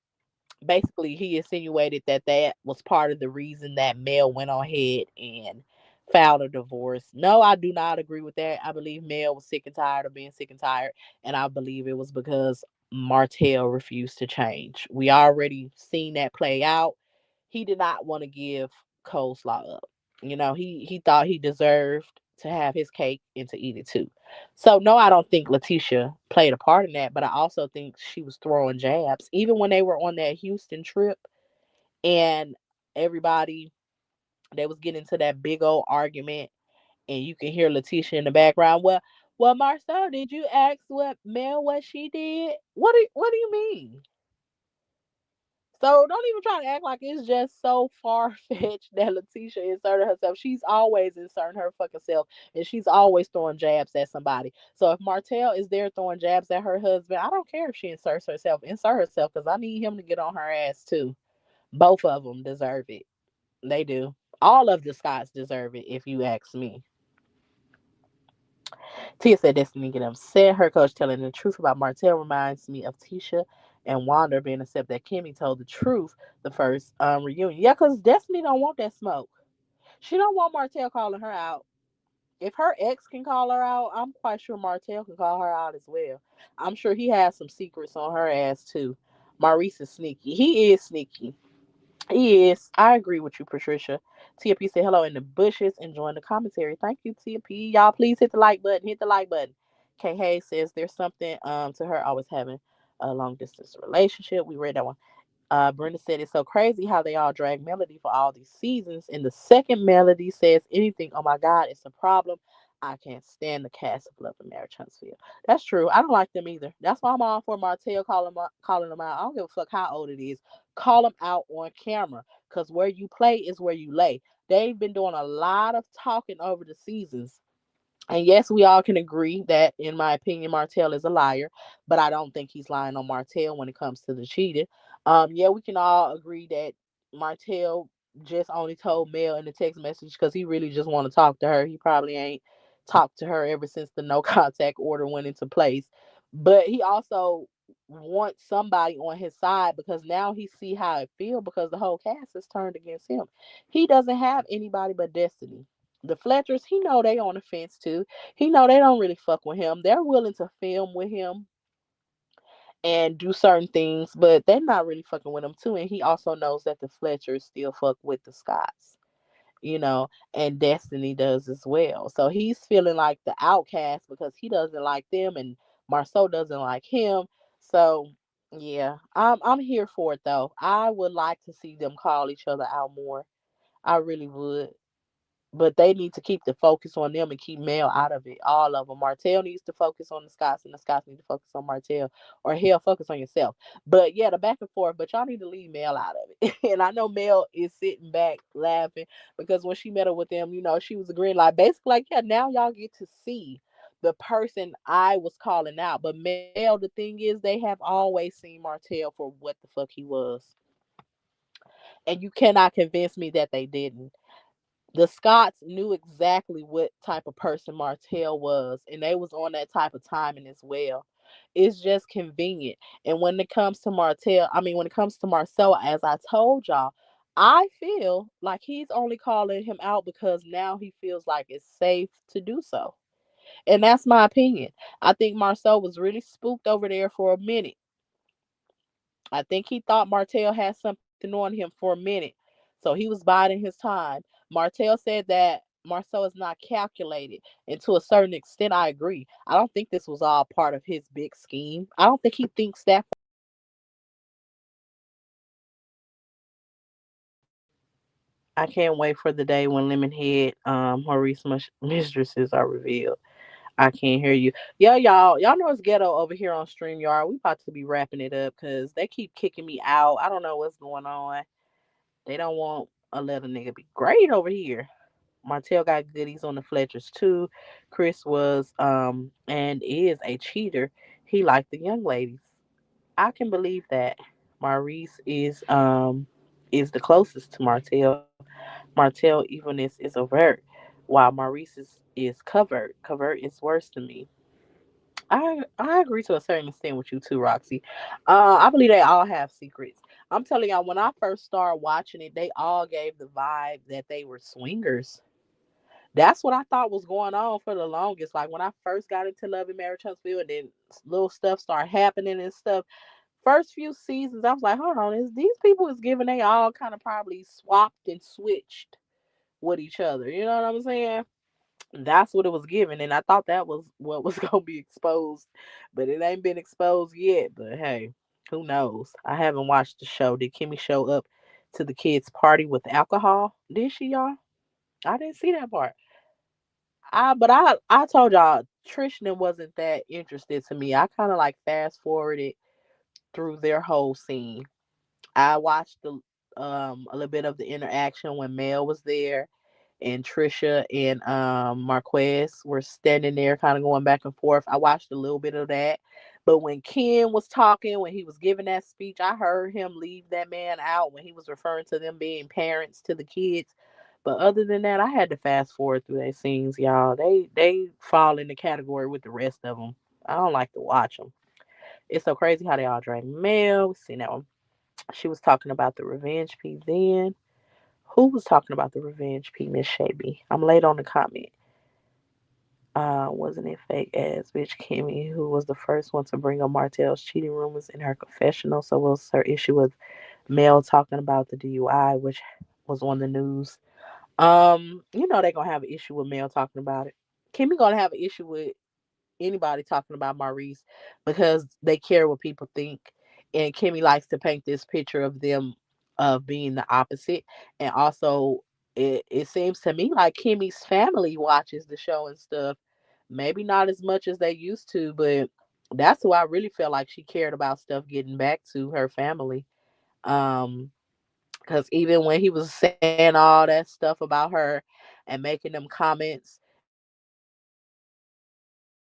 basically he insinuated that that was part of the reason that Mel went on ahead and filed a divorce. No, I do not agree with that. I believe Mel was sick and tired of being sick and tired, and I believe it was because Martell refused to change. We already seen that play out. He did not want to give Coleslaw up. He thought he deserved to have his cake and to eat it too. So no, I don't think Letitia played a part in that, but I also think she was throwing jabs. Even when they were on that Houston trip and everybody they was getting into that big old argument and you can hear Letitia in the background. Well, Marcel, did you ask what she did? What do you mean? So don't even try to act like it's just so far fetched that Letitia inserted herself. She's always inserting her fucking self, and she's always throwing jabs at somebody. So if Martell is there throwing jabs at her husband, I don't care if she inserts herself. Insert herself, because I need him to get on her ass too. Both of them deserve it. They do. All of the Scots deserve it, if you ask me. Tia said Destiny get upset. Her coach telling the truth about Martell reminds me of Tisha and Wanda being upset that Kimmy told the truth the first reunion. Yeah, because Destiny don't want that smoke. She don't want Martell calling her out. If her ex can call her out, I'm quite sure Martell can call her out as well. I'm sure he has some secrets on her ass too. Maurice is sneaky. He is sneaky. He is. I agree with you, Patricia. Tia P said hello in the bushes, enjoying the commentary. Thank you, Tia P. Y'all, please hit the like button. Hit the like button. K Hayes says there's something to her always having a long distance relationship. We read that one. Brenda said it's so crazy how they all drag Melody for all these seasons. And the second Melody says anything, oh my God, it's a problem. I can't stand the cast of Love and Marriage Huntsville. That's true. I don't like them either. That's why I'm all for Martell calling them out. I don't give a fuck how old it is. Call them out on camera. Because where you play is where you lay. They've been doing a lot of talking over the seasons, and yes, we all can agree that, in my opinion, Martell is a liar, but I don't think he's lying on Martell when it comes to the cheating. Yeah, we can all agree that Martell just only told Mel in the text message because he really just want to talk to her. He probably ain't talked to her ever since the no contact order went into place. But he also wants somebody on his side because now he see how it feel because the whole cast is turned against him. He doesn't have anybody but Destiny. The Fletchers, he know they on the fence too. He know they don't really fuck with him. They're willing to film with him and do certain things, but they're not really fucking with him too. And he also knows that the Fletchers still fuck with the Scots, and Destiny does as well. So he's feeling like the outcast because he doesn't like them and Marceau doesn't like him. So yeah, I'm here for it though. I would like to see them call each other out more. I really would. But they need to keep the focus on them and keep Mel out of it. All of them. Martell needs to focus on the Scots, and the Scots need to focus on Martell. Or hell, focus on yourself. But yeah, the back and forth. But y'all need to leave Mel out of it. And I know Mel is sitting back laughing because when she met up with them, she was agreeing like basically like, yeah, now y'all get to see the person I was calling out. But Mel, the thing is, they have always seen Martell for what the fuck he was. And you cannot convince me that they didn't. The Scots knew exactly what type of person Martell was, and they was on that type of timing as well. It's just convenient. And when it comes to when it comes to Marcel, as I told y'all, I feel like he's only calling him out because now he feels like it's safe to do so. And that's my opinion. I think Marcel was really spooked over there for a minute. I think he thought Martell had something on him for a minute. So he was biding his time. Martell said that Marcel is not calculated. And to a certain extent, I agree. I don't think this was all part of his big scheme. I don't think he thinks that. I can't wait for the day when Lemonhead, Maurice mistresses are revealed. I can't hear you. Yeah, y'all know it's ghetto over here on StreamYard. We about to be wrapping it up because they keep kicking me out. I don't know what's going on. They don't want a little nigga be great over here. Martell got goodies on the Fletchers too. Chris was and is a cheater. He liked the young ladies. I can believe that. Maurice is the closest to Martell. Martell evenness is overt, while Maurice is covert. Covert is worse to me. I agree to a certain extent with you too, Roxy. I believe they all have secrets. I'm telling y'all, when I first started watching it, they all gave the vibe that they were swingers. That's what I thought was going on for the longest. Like when I first got into Love and Marriage Huntsville, and then little stuff started happening and stuff. First few seasons, I was like, hold on, these people is giving they all kind of probably swapped and switched with each other. You know what I'm saying? That's what it was given, and I thought that was what was gonna be exposed, but it ain't been exposed yet. But hey, who knows? I haven't watched the show. Did Kimmy show up to the kids' party with alcohol? Did she, y'all? I didn't see that part. I told y'all Trishnan wasn't that interested to me. I kind of like fast forwarded through their whole scene. I watched the a little bit of the interaction when Mel was there and Trisha and Marquez were standing there kind of going back and forth. I watched a little bit of that. But when Ken was talking, when he was giving that speech, I heard him leave that man out when he was referring to them being parents to the kids. But other than that, I had to fast forward through their scenes, y'all. They fall in the category with the rest of them. I don't like to watch them. It's so crazy how they all drag Mel. We seen that one. She was talking about the revenge P then. Who was talking about the revenge P, Miss Shaby? I'm late on the comment. Wasn't it fake ass bitch Kimmy who was the first one to bring up Martell's cheating rumors in her confessional? So was her issue with Mel talking about the DUI, which was on the news. They're gonna have an issue with Mel talking about it. Kimmy gonna have an issue with anybody talking about Maurice because they care what people think. And Kimmy likes to paint this picture of them of being the opposite. And also, it seems to me like Kimmy's family watches the show and stuff. Maybe not as much as they used to, but that's who I really felt like she cared about stuff getting back to her family. Um, because even when he was saying all that stuff about her and making them comments, and she was like, "Yeah, I know you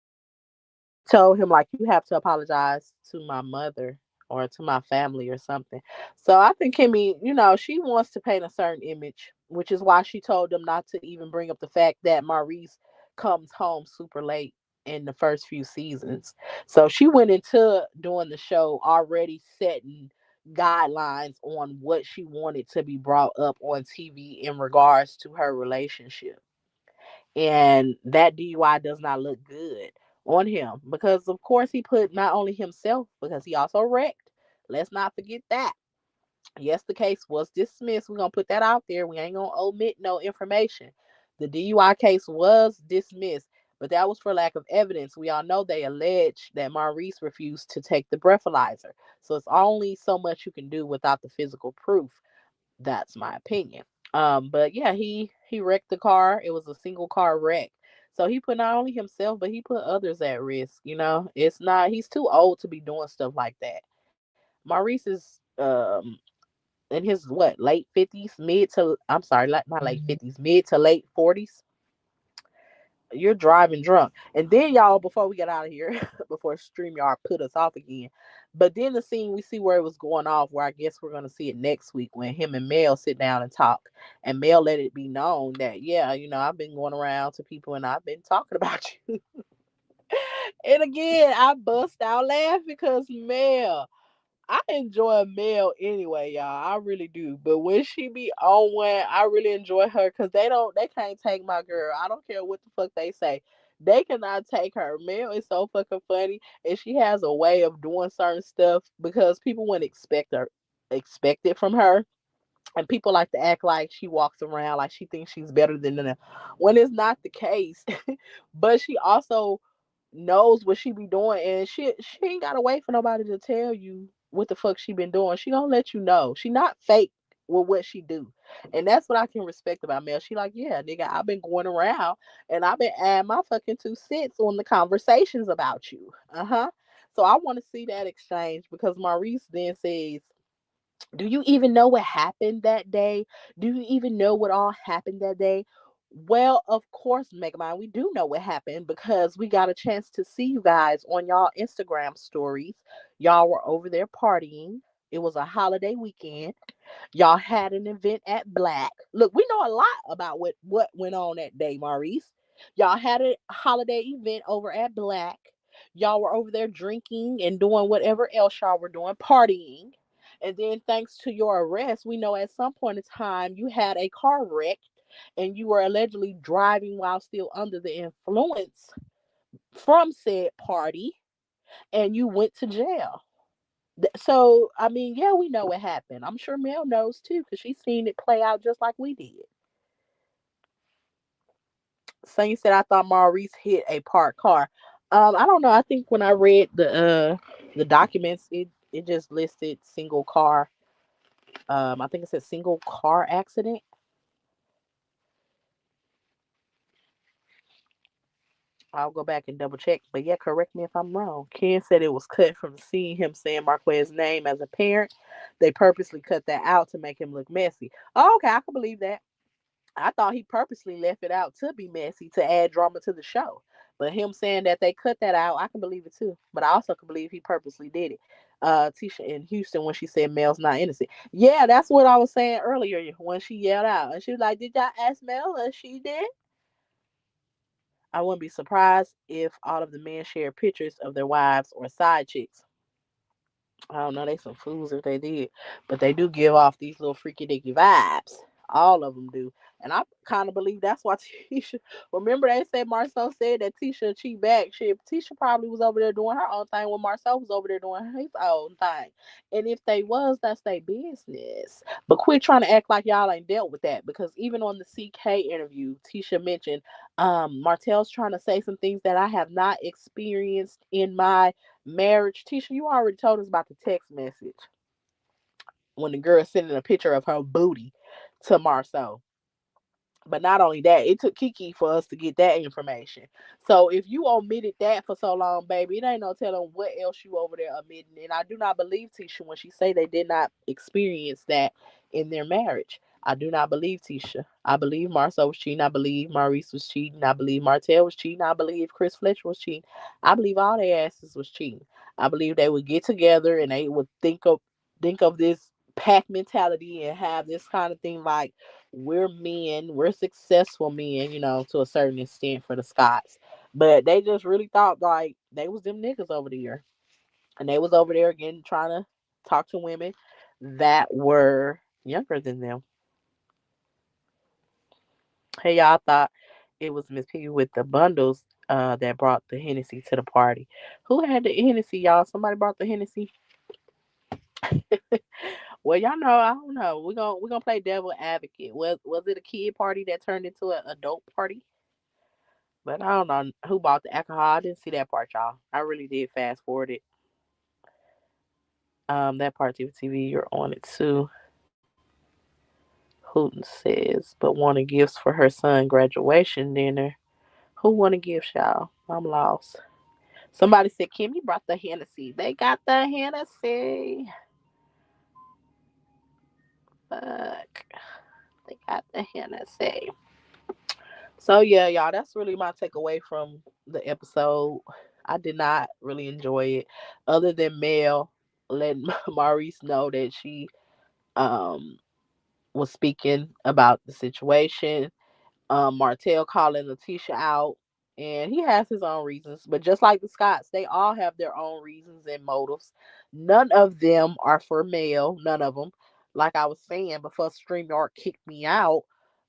did this to me," she told him like, "You have to apologize to my mother or to my family or something." So I think Kimmy, she wants to paint a certain image, which is why she told them not to even bring up the fact that Maurice comes home super late in the first few seasons. So she went into doing the show already setting guidelines on what she wanted to be brought up on TV in regards to her relationship. And that DUI does not look good on him because, of course, he put not only himself, because he also wrecked. Let's not forget that. Yes, the case was dismissed. We're going to put that out there. We ain't going to omit no information. The DUI case was dismissed, but that was for lack of evidence. We all know they alleged that Maurice refused to take the breathalyzer. So it's only so much you can do without the physical proof. That's my opinion. But yeah, he wrecked the car. It was a single car wreck. So he put not only himself, but he put others at risk. It's not. He's too old to be doing stuff like that. Maurice is in his what late 50s, mid to I'm sorry, not late 50s, mid to late 40s. You're driving drunk. And then y'all, before we get out of here, before StreamYard put us off again, but then the scene we see where it was going off, where I guess we're gonna see it next week when him and Mel sit down and talk, and Mel let it be known that yeah, I've been going around to people and I've been talking about you. And again, I bust out laughing because Mel, I enjoy Mel anyway, y'all. I really do. But when she be on one, I really enjoy her because they can't take my girl. I don't care what the fuck they say. They cannot take her. Mel is so fucking funny, and she has a way of doing certain stuff because people wouldn't expect it from her. And people like to act like she walks around like she thinks she's better than them when it's not the case. But she also knows what she be doing, and she ain't gotta wait for nobody to tell you what the fuck she been doing. She gonna let you know. She not fake with what she do. And that's what I can respect about Mel. She like, yeah, nigga, I've been going around and I've been adding my fucking 2 cents on the conversations about you. Uh-huh. So I want to see that exchange because Maurice then says, do you even know what happened that day? Do you even know what all happened that day? Well, of course, Megamind, we do know what happened because we got a chance to see you guys on y'all Instagram stories. Y'all were over there partying. It was a holiday weekend. Y'all had an event at Black. Look, we know a lot about what went on that day, Maurice. Y'all had a holiday event over at Black. Y'all were over there drinking and doing whatever else y'all were doing, partying. And then thanks to your arrest, we know at some point in time you had a car wreck and you were allegedly driving while still under the influence from said party and you went to jail. So I mean, yeah, we know what happened. I'm sure Mel knows too, because she's seen it play out just like we did. Saint said, I thought Maurice hit a parked car. I don't know. I think when I read the documents, it just listed single car. I think it said single car accident. I'll go back and double check. But yeah, correct me if I'm wrong. Ken said it was cut from seeing him saying Marquez's name as a parent. They purposely cut that out to make him look messy. Oh, okay, I can believe that. I thought he purposely left it out to be messy to add drama to the show. But him saying that they cut that out, I can believe it too. But I also can believe he purposely did it. Tisha in Houston when she said Mel's not innocent. Yeah, that's what I was saying earlier when she yelled out. And she was like, did y'all ask Mel? And she did. I wouldn't be surprised if all of the men share pictures of their wives or side chicks. I don't know, they some fools if they did, but they do give off these little freaky dicky vibes. All of them do, and I kind of believe that's why Tisha. Remember they said Marcel said that Tisha cheat back. Shit, Tisha probably was over there doing her own thing when Marcel was over there doing his own thing. And if they was, that's their business. But quit trying to act like y'all ain't dealt with that, because even on the CK interview, Tisha mentioned Martel's trying to say some things that I have not experienced in my marriage. Tisha, you already told us about the text message when the girl sending a picture of her booty to Marceau. But not only that, it took Kiki for us to get that information. So if you omitted that for so long, baby, it ain't no telling what else you over there omitting. And I do not believe Tisha when she say they did not experience that in their marriage. I do not believe Tisha. I believe Marcel was cheating. I believe Maurice was cheating. I believe Martell was cheating. I believe Chris Fletcher was cheating. I believe all their asses was cheating. I believe they would get together and they would think of this pack mentality and have this kind of thing like we're men, we're successful men, to a certain extent for the Scots. But they just really thought like they was them niggas over there. And they was over there again trying to talk to women that were younger than them. Hey, y'all thought it was Miss Piggy with the bundles that brought the Hennessy to the party. Who had the Hennessy, y'all? Somebody brought the Hennessy? Well, y'all know, I don't know. We're gonna play devil advocate. Was it a kid party that turned into an adult party? But I don't know who bought the alcohol. I didn't see that part, y'all. I really did fast forward it. That part of TV, you're on it too. Hooten says, but wanted gifts for her son graduation dinner. Who wanted gifts, y'all? I'm lost. Somebody said Kimmy brought the Hennessy. They got the Hennessy. Fuck. They got the Hennessy. So yeah, y'all, that's really my takeaway from the episode. I did not really enjoy it, other than Mel letting Maurice know that she um was speaking about the situation. Martell calling Letitia out, and he has his own reasons. But just like the Scots, they all have their own reasons and motives. None of them are for Mel. None of them. Like I was saying before, StreamYard kicked me out.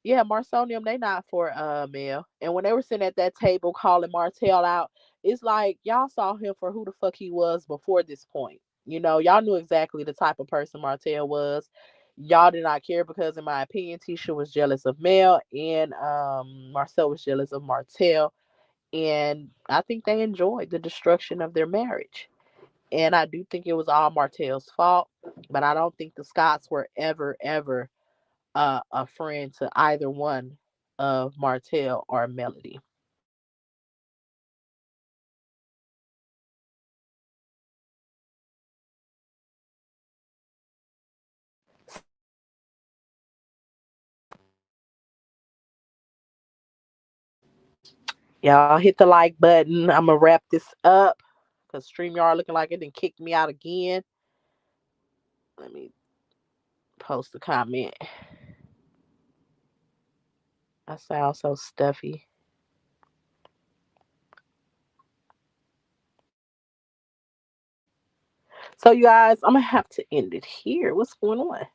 Yeah, Marconium, they not for Mel. And when they were sitting at that table calling Martell out, it's like y'all saw him for who the fuck he was before this point. Y'all knew exactly the type of person Martell was. Y'all did not care because, in my opinion, Tisha was jealous of Mel and Marcel was jealous of Martell. And I think they enjoyed the destruction of their marriage. And I do think it was all Martell's fault, but I don't think the Scots were ever, ever a friend to either one of Martell or Melody. Y'all hit the like button. I'm gonna wrap this up because StreamYard looking like it didn't kick me out again. Let me post a comment. I sound so stuffy. So, you guys, I'm gonna have to end it here. What's going on?